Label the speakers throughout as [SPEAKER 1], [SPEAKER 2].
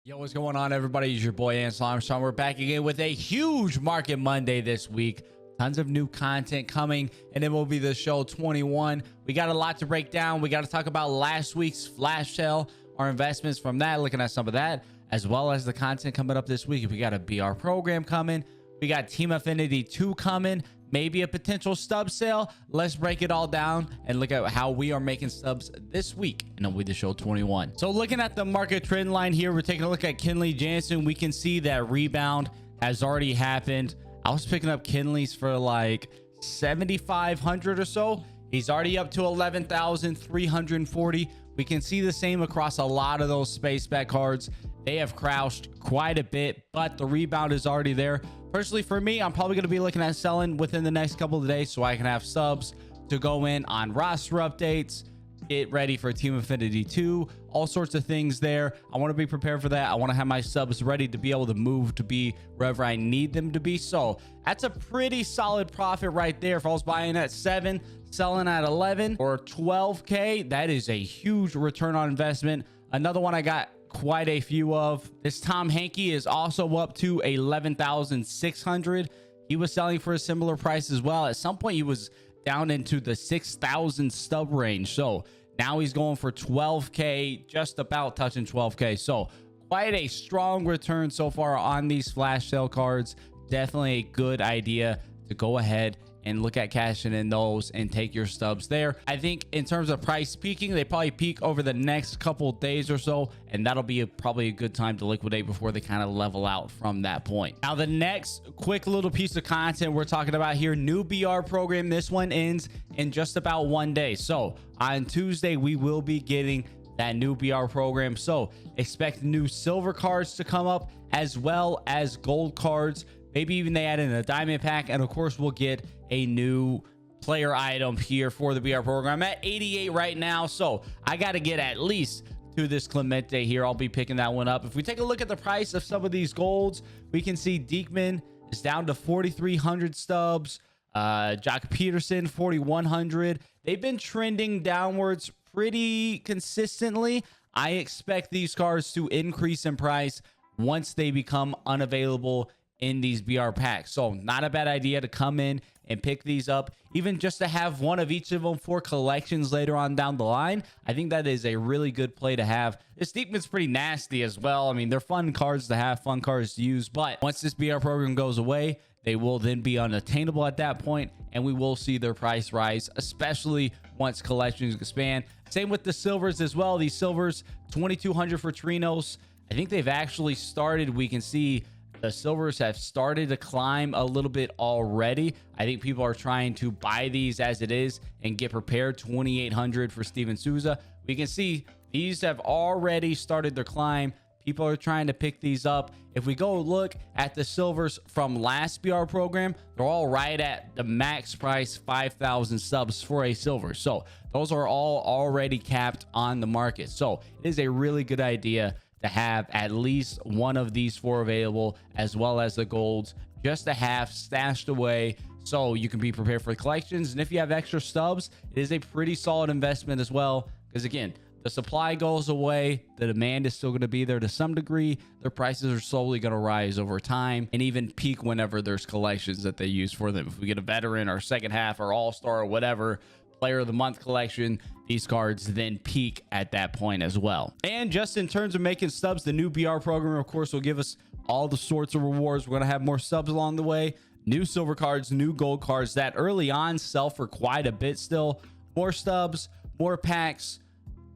[SPEAKER 1] Yo, what's going on, everybody? It's your boy Ansel Armstrong. We're back again with a huge Market Monday this week. Tons of new content coming, and MLB The Show 21. We got a lot to break down. We got to talk about last week's flash sale, our investments from that, looking at some of that, as well as the content coming up this week. We got a BR program coming. We got Team Affinity 2 coming. Maybe a potential stub sale. Let's break it all down and look at how we are making stubs this week in MLB The Show 21. So looking at the market trend line here, we're taking a look at Kenley Jansen. We can see that rebound has already happened. I was picking up Kenley's for like 7,500 or so. He's already up to 11,340. We can see the same across a lot of those space bet cards. They have crouched quite a bit, but the rebound is already there. Personally, for me, I'm probably going to be looking at selling within the next couple of days so I can have subs to go in on roster updates, get ready for Team Affinity 2, all sorts of things there. I want to be prepared for that. I want to have my subs ready to be able to move to be wherever I need them to be. So that's a pretty solid profit right there. If I was buying at 7, selling at 11 or 12K, that is a huge return on investment. Another one I got quite a few of. This Tom Hankey is also up to 11,600. He was selling for a similar price as well. At some point he was down into the 6,000 stub range, so now he's going for 12K, just about touching 12K. So quite a strong return so far on these flash sale cards. Definitely a good idea to go ahead and look at cashing in those and take your stubs there. I think in terms of price peaking, they probably peak over the next couple days or so, and that'll be probably a good time to liquidate before they kind of level out from that point. Now, the next quick little piece of content we're talking about here, new BR program. This one ends in just about 1 day. So on Tuesday, we will be getting that new BR program. So expect new silver cards to come up as well as gold cards. Maybe even they add in a diamond pack, and of course we'll get a new player item here for the BR program. I'm at 88 right now, so I got to get at least to this Clemente here. I'll be picking that one up. If we take a look at the price of some of these golds, we can see Diekman is down to 4,300 stubs. Jock Peterson 4,100. They've been trending downwards pretty consistently. I expect these cards to increase in price once they become unavailable in these BR packs. So not a bad idea to come in and pick these up, even just to have one of each of them for collections later on down the line. I think that is a really good play to have. This Diekman's pretty nasty as well. I mean, they're fun cards to have, fun cards to use, but once this BR program goes away, they will then be unattainable at that point, and we will see their price rise, especially once collections expand. Same with the silvers as well. These silvers, 2,200 for Trinos. I think they've actually started. We can see the silvers have started to climb a little bit already. I think people are trying to buy these as it is and get prepared. 2,800 for Steven Souza. We can see these have already started their climb. People are trying to pick these up. If we go look at the silvers from last BR program, they're all right at the max price, 5,000 subs for a silver. So those are all already capped on the market. So it is a really good idea to have at least one of these four available, as well as the golds, just to have stashed away so you can be prepared for collections. And if you have extra stubs, it is a pretty solid investment as well, because again, the supply goes away, the demand is still going to be there to some degree. Their prices are slowly going to rise over time and even peak whenever there's collections that they use for them. If we get a veteran or second half or all-star or whatever player of the month collection, these cards then peak at that point as well. And just in terms of making stubs, the new BR program, of course, will give us all the sorts of rewards. We're going to have more subs along the way, new silver cards, new gold cards that early on sell for quite a bit still. More stubs, more packs,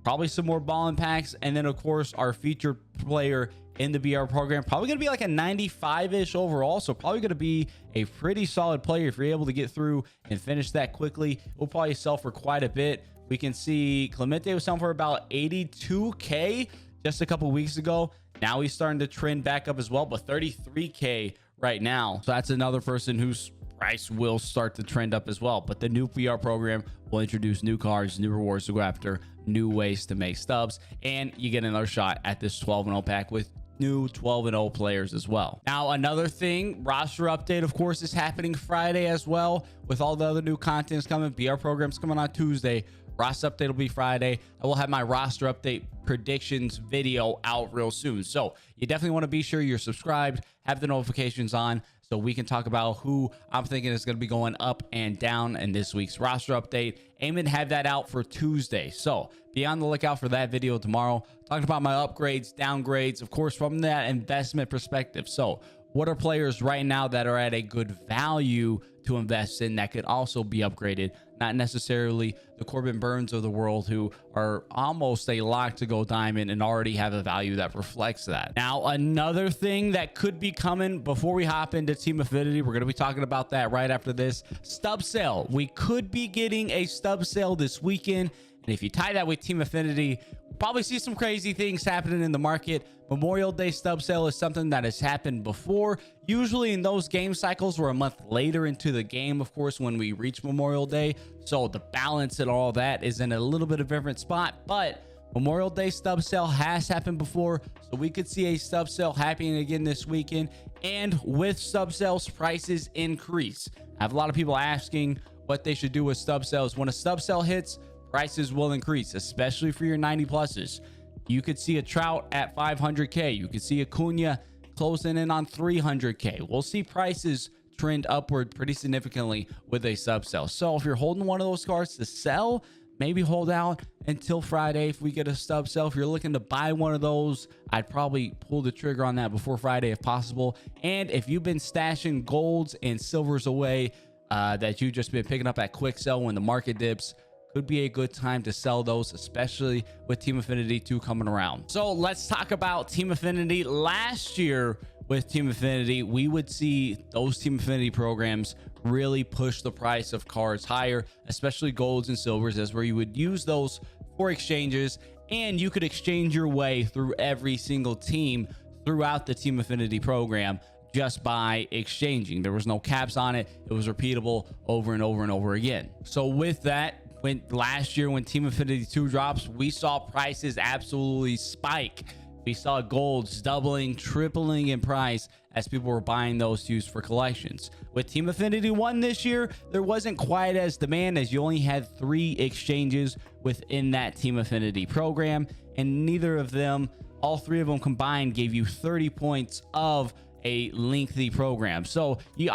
[SPEAKER 1] probably some more ballin packs, and then of course our featured player in the BR program, probably going to be like a 95-ish overall, so probably going to be a pretty solid player. If you're able to get through and finish that quickly, we'll probably sell for quite a bit. We can see Clemente was selling for about 82K just a couple weeks ago. Now he's starting to trend back up as well, but 33K right now. So that's another person whose price will start to trend up as well. But the new BR program will introduce new cards, new rewards to go after, new ways to make stubs, and you get another shot at this 12-0 pack with new 12-0 players as well. Now, another thing, roster update, of course, is happening Friday as well with all the other new contents coming. BR programs coming on Tuesday. Roster update will be Friday. I will have my roster update predictions video out real soon. So you definitely want to be sure you're subscribed, have the notifications on, so we can talk about who I'm thinking is going to be going up and down in this week's roster update. Aim and have that out for Tuesday. So be on the lookout for that video tomorrow. Talking about my upgrades, downgrades, of course, from that investment perspective. So what are players right now that are at a good value to invest in that could also be upgraded? Not necessarily the Corbin Burns of the world, who are almost a lock to go diamond and already have a value that reflects that. Now, another thing that could be coming before we hop into Team Affinity, we're going to be talking about that right after this. Stub sale. We could be getting a stub sale this weekend. And if you tie that with Team Affinity, we'll probably see some crazy things happening in the market. Memorial Day stub sale is something that has happened before. Usually in those game cycles, we're a month later into the game, of course, when we reach Memorial Day. So the balance and all that is in a little bit of a different spot. But Memorial Day stub sale has happened before. So we could see a stub sale happening again this weekend. And with stub sales, prices increase. I have a lot of people asking what they should do with stub sales. When a stub sale hits, prices will increase, especially for your 90 pluses. You could see a Trout at 500K. You could see Acuna closing in on 300K. We'll see prices trend upward pretty significantly with a sub sale. So if you're holding one of those cards to sell, maybe hold out until Friday if we get a stub sale. If you're looking to buy one of those, I'd probably pull the trigger on that before Friday if possible. And if you've been stashing golds and silvers away that you've just been picking up at quick sell when the market dips, could be a good time to sell those, especially with Team Affinity 2 coming around. So let's talk about Team Affinity. Last year with Team Affinity, we would see those Team Affinity programs really push the price of cards higher, especially golds and silvers, as where you would use those for exchanges, and you could exchange your way through every single team throughout the Team Affinity program just by exchanging. There was no caps on it. It was repeatable over and over and over again. So with that, last year when Team Affinity 2 drops, we saw prices absolutely spike. We saw golds doubling, tripling in price as people were buying those to use for collections. With Team Affinity 1 this year, there wasn't quite as demand, as you only had 3 exchanges within that Team Affinity program, and neither of them, all 3 of them combined, gave you 30 points of a lengthy program. So you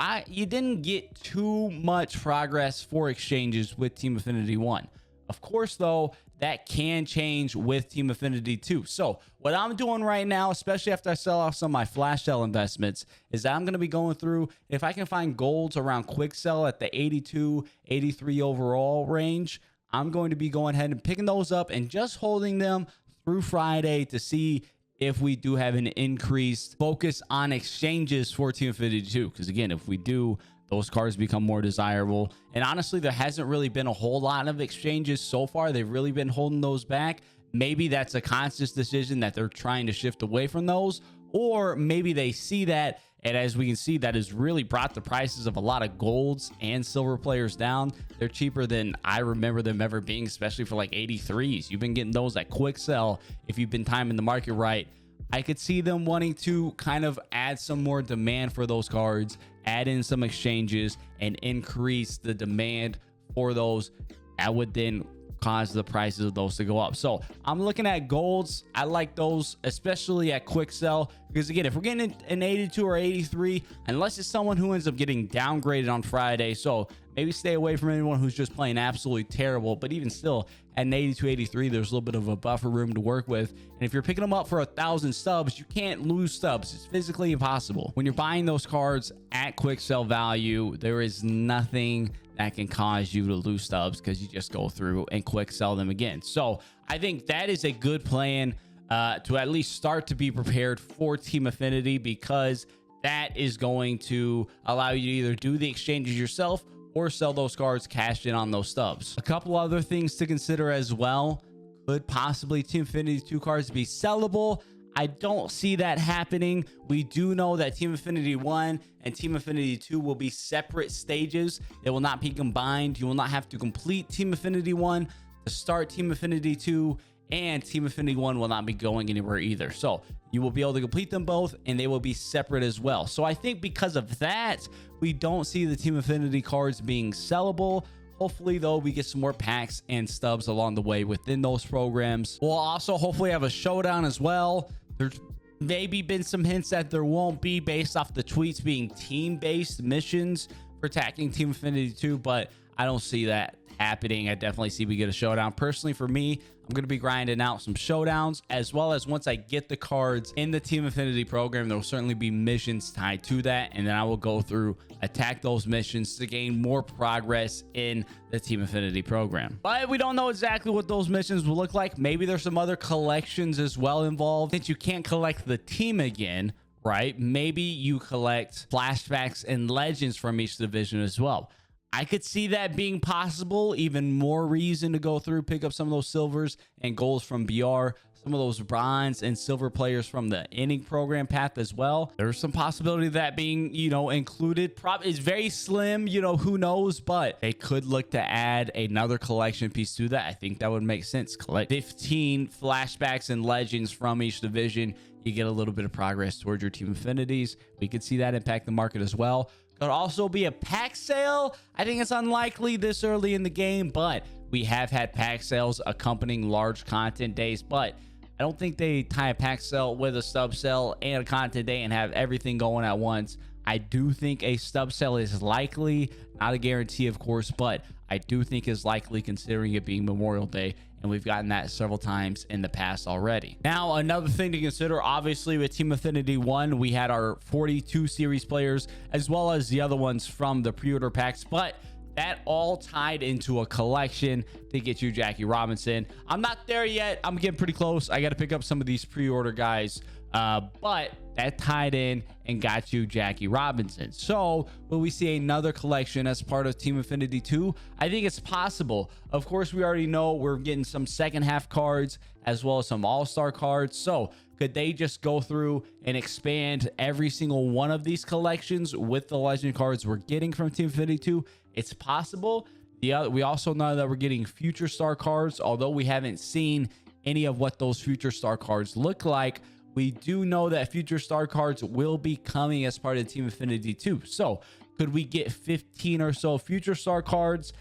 [SPEAKER 1] didn't get too much progress for exchanges with Team Affinity 1. Of course, though, that can change with Team Affinity 2. So what I'm doing right now, especially after I sell off some of my flash sale investments, is I'm going to be going through, if I can find golds around quick sell at the 82, 83 overall range, I'm going to be going ahead and picking those up and just holding them through Friday to see if we do have an increased focus on exchanges for Team Affinity 2. Because again, if we do, those cards become more desirable. And honestly, there hasn't really been a whole lot of exchanges so far. They've really been holding those back. Maybe that's a conscious decision that they're trying to shift away from those, or maybe they see that, and as we can see, that has really brought the prices of a lot of golds and silver players down. They're cheaper than I remember them ever being, especially for like 83s. You've been getting those at quick sell if you've been timing the market right. I could see them wanting to kind of add some more demand for those cards, add in some exchanges, and increase the demand for those. That would then cause the prices of those to go up. So I'm looking at golds. I like those, especially at quick sell, because again, if we're getting an 82 or 83, unless it's someone who ends up getting downgraded on Friday, so maybe stay away from anyone who's just playing absolutely terrible. But even still, at an 82, 83, there's a little bit of a buffer room to work with. And if you're picking them up for 1,000 stubs, you can't lose stubs. It's physically impossible. When you're buying those cards at quick sell value, there is nothing that can cause you to lose stubs, because you just go through and quick sell them again. So I think that is a good plan to at least start to be prepared for Team Affinity, because that is going to allow you to either do the exchanges yourself or sell those cards, cash in on those stubs. A couple other things to consider as well. Could possibly Team Affinity 2 cards be sellable? I don't see that happening. We do know that Team Affinity 1 and Team Affinity 2 will be separate stages. They will not be combined. You will not have to complete Team Affinity 1 to start Team Affinity 2, and Team Affinity 1 will not be going anywhere either. So you will be able to complete them both, and they will be separate as well. So I think because of that, we don't see the Team Affinity cards being sellable. Hopefully, though, we get some more packs and stubs along the way within those programs. We'll also hopefully have a showdown as well. There's maybe been some hints that there won't be based off the tweets being team-based missions for attacking Team Affinity 2, but I don't see that happening. I definitely see we get a showdown. Personally, for me, I'm going to be grinding out some showdowns, as well as once I get the cards in the Team Affinity program, there will certainly be missions tied to that, and then I will go through, attack those missions to gain more progress in the Team Affinity program. But we don't know exactly what those missions will look like. Maybe there's some other collections as well involved. Since you can't collect the team again, right? Maybe you collect flashbacks and legends from each division as well. I could see that being possible. Even more reason to go through, pick up some of those silvers and golds from BR, some of those bronze and silver players from the inning program path as well. There's some possibility of that being, included. Probably it's very slim, who knows, but they could look to add another collection piece to that. I think that would make sense. Collect 15 flashbacks and legends from each division. You get a little bit of progress towards your Team Affinities. We could see that impact the market as well. Could also be a pack sale. I think it's unlikely this early in the game, but we have had pack sales accompanying large content days, but I don't think they tie a pack sale with a stub sale and a content day and have everything going at once. I do think a stub sale is likely, not a guarantee, of course, but I do think is likely considering it being Memorial Day. And we've gotten that several times in the past already. Now, another thing to consider, obviously, with Team Affinity 1, we had our 42 series players, as well as the other ones from the pre-order packs, but that all tied into a collection to get you Jackie Robinson. I'm not there yet. I'm getting pretty close. I got to pick up some of these pre-order guys, but that tied in and got you Jackie Robinson. So will we see another collection as part of Team Affinity 2? I think it's possible. Of course, we already know we're getting some second half cards as well as some all-star cards. So could they just go through and expand every single one of these collections with the legend cards we're getting from Team Affinity 2? It's possible. We also know that we're getting future star cards, although we haven't seen any of what those future star cards look like. We do know that future star cards will be coming as part of Team Affinity 2. So could we get 15 or so future star cards?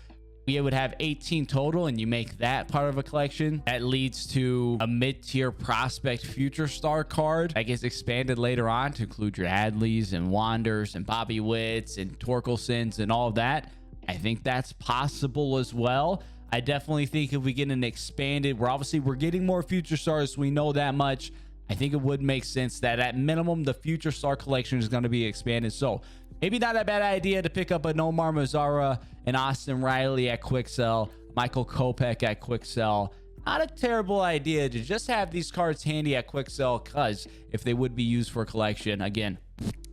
[SPEAKER 1] We would have 18 total, and you make that part of a collection. That leads to a mid-tier prospect future star card that gets expanded later on to include your Adleys and Wanders and Bobby Witts and Torkelsons and all of that. I think that's possible as well. I definitely think if we get an expanded, we're getting more future stars. We know that much. I think it would make sense that at minimum, the future star collection is going to be expanded. So maybe not a bad idea to pick up a Nomar Mazara and Austin Riley at quick sell, Michael Kopech at quick sell. Not a terrible idea to just have these cards handy at quick sell, because if they would be used for a collection, again,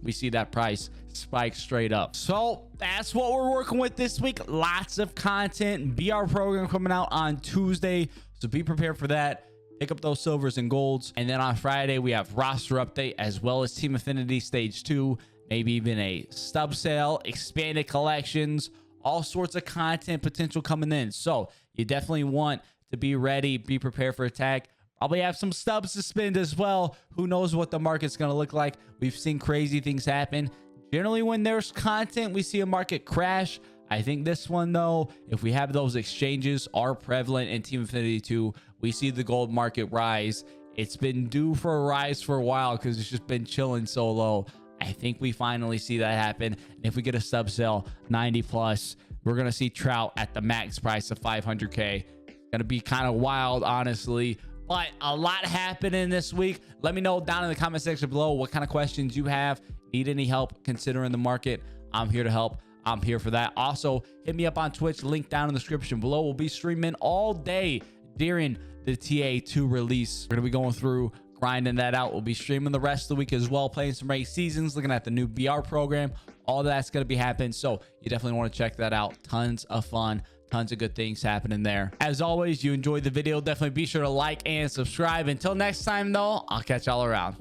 [SPEAKER 1] we see that price spike straight up. So that's what we're working with this week. Lots of content. BR program coming out on Tuesday, so be prepared for that. Pick up those silvers and golds. And then on Friday, we have roster update as well as Team Affinity Stage 2, maybe even a stub sale, expanded collections, all sorts of content potential coming in. So you definitely want to be ready, be prepared for attack. Probably have some stubs to spend as well. Who knows what the market's going to look like? We've seen crazy things happen. Generally, when there's content, we see a market crash. I think this one, though, if we have those exchanges are prevalent in Team Affinity 2, we see the gold market rise. It's been due for a rise for a while because it's just been chilling so low. I think we finally see that happen. And if we get a sub sale 90 plus, we're going to see Trout at the max price of 500K. It's going to be kind of wild, honestly. But a lot happening this week. Let me know down in the comment section below what kind of questions you have. Need any help considering the market? I'm here to help. I'm here for that. Also, hit me up on Twitch. Link down in the description below. We'll be streaming all day during the TA2 release. We're going to be going through, grinding that out. We'll be streaming the rest of the week as well, playing some race seasons, looking at the new BR program. All that's going to be happening. So you definitely want to check that out. Tons of fun. Tons of good things happening there. As always, you enjoyed the video, definitely be sure to like and subscribe. Until next time, though, I'll catch y'all around.